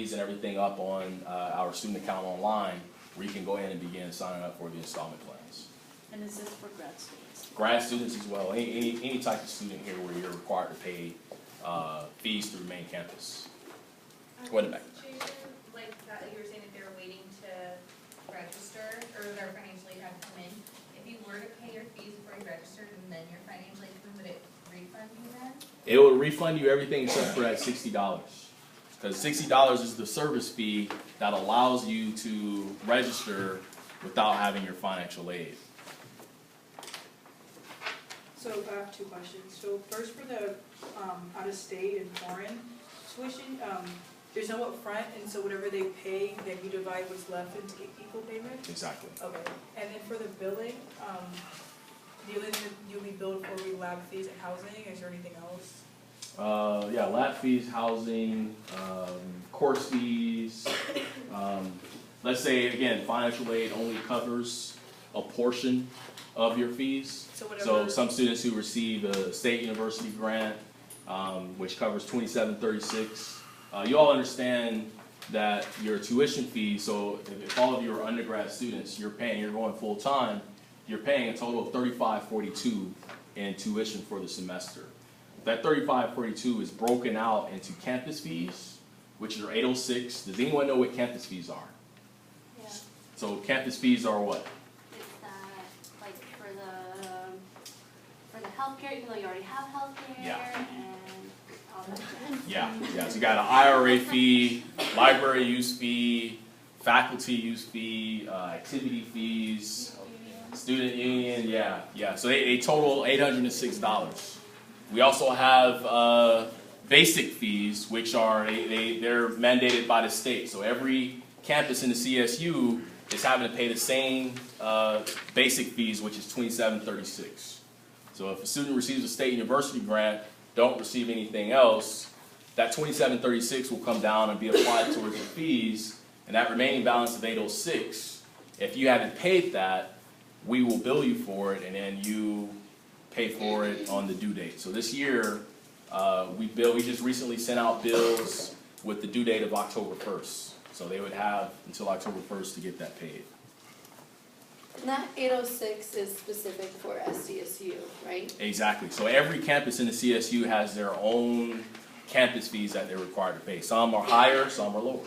and everything up on our student account online, where you can go in and begin signing up for the installment plans. And is this for grad students? Grad students as well, any type of student here where you're required to pay fees to remain campus. Go ahead, Mac. Like that, you were saying if they're waiting to register or their financial aid had to come in, if you were to pay your fees before you registered and then your financial aid come, would it refund you then? It will refund you everything except for that $60. Because $60 is the service fee that allows you to register without having your financial aid. So I have two questions. So first for the out-of-state and foreign tuition, there's no upfront, and so whatever they pay, then you divide what's left into equal payment? Exactly. Okay. And then for the billing, you'll be billed for lab fees and housing, is there anything else? Yeah, lab fees, housing, course fees. Let's say, again, financial aid only covers a portion of your fees. So some students who receive a state university grant, which covers $27.36, you all understand that your tuition fee, so if all of you are undergrad students, you're going full time, you're paying a total of $35.42 in tuition for the semester. That $35.42 is broken out into campus fees, which are $806. Does anyone know what campus fees are? Yeah. So campus fees are what? It's like for the healthcare, even though you already have healthcare and all that jazz. Yeah. So you got an IRA fee, library use fee, faculty use fee, activity fees, student union, yeah. So they total $806. We also have basic fees, which are they're mandated by the state. So every campus in the CSU is having to pay the same basic fees, which is $27.36. So if a student receives a state university grant, don't receive anything else, that $27.36 will come down and be applied towards the fees, and that remaining balance of $806, if you haven't paid that, we will bill you for it, and then you pay for it on the due date. So this year, we just recently sent out bills with the due date of October 1st. So they would have until October 1st to get that paid. And that 806 is specific for SDSU, right? Exactly. So every campus in the CSU has their own campus fees that they're required to pay. Some are higher, some are lower.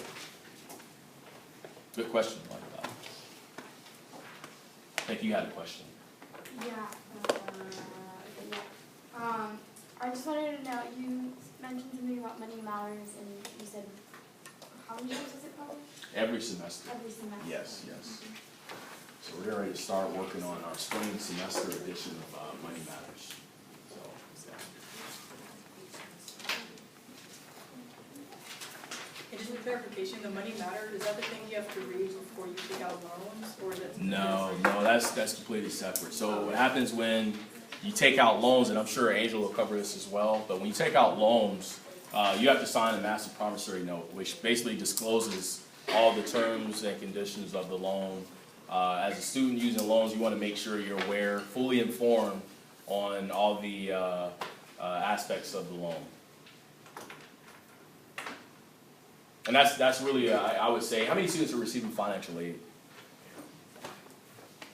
Good question, Michael. I think you had a question. Yeah. I just wanted to know, you mentioned something about Money Matters, and you said, how many years is it published? Every semester. Every semester. Yes. So we're getting ready to start working on our spring semester edition of Money Matters. So, yeah. And just a clarification, the Money Matter, is that the thing you have to read before you take out loans, or is that? No, that's completely separate. So what happens when you take out loans, and I'm sure Angel will cover this as well, but when you take out loans, you have to sign a master promissory note, which basically discloses all the terms and conditions of the loan. As a student using loans, you want to make sure you're aware, fully informed on all the aspects of the loan. And that's really, I would say, how many students are receiving financial aid?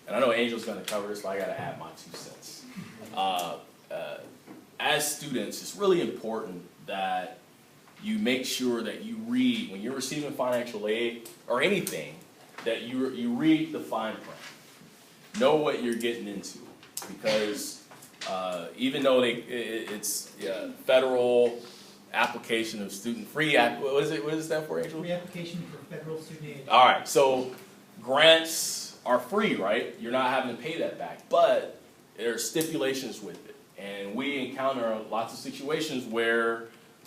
And I know Angel's going to cover this, but I got to add my 2 cents. As students, it's really important that you make sure that you read, when you're receiving financial aid or anything, that you read the fine print. Know what you're getting into, because even though it's federal application of student free, what is that for, Angel? Free application for federal student aid. All right, so grants are free, right? You're not having to pay that back, but there are stipulations with it. And we encounter lots of situations where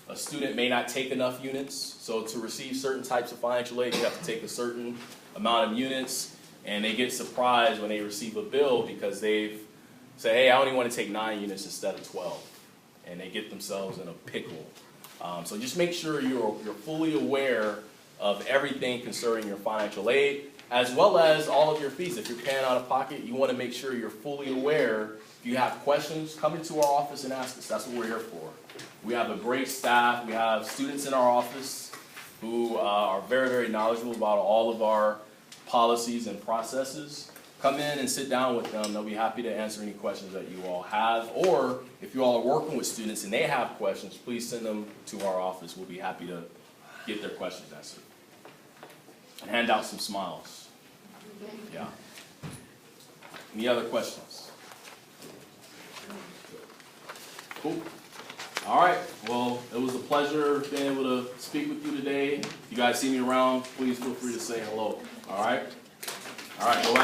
a student may not take enough units. So to receive certain types of financial aid, you have to take a certain amount of units, and they get surprised when they receive a bill because they've said, hey, I only want to take 9 units instead of 12. And they get themselves in a pickle. So just make sure you're fully aware of everything concerning your financial aid, as well as all of your fees. If you're paying out of pocket, you want to make sure you're fully aware. If you have questions, come into our office and ask us. That's what we're here for. We have a great staff. We have students in our office who are very, very knowledgeable about all of our policies and processes. Come in and sit down with them. They'll be happy to answer any questions that you all have. Or if you all are working with students and they have questions, please send them to our office. We'll be happy to get their questions answered. And hand out some smiles. Yeah. Any other questions? Cool. All right. Well, it was a pleasure being able to speak with you today. If you guys see me around, please feel free to say hello. All right. All right. Go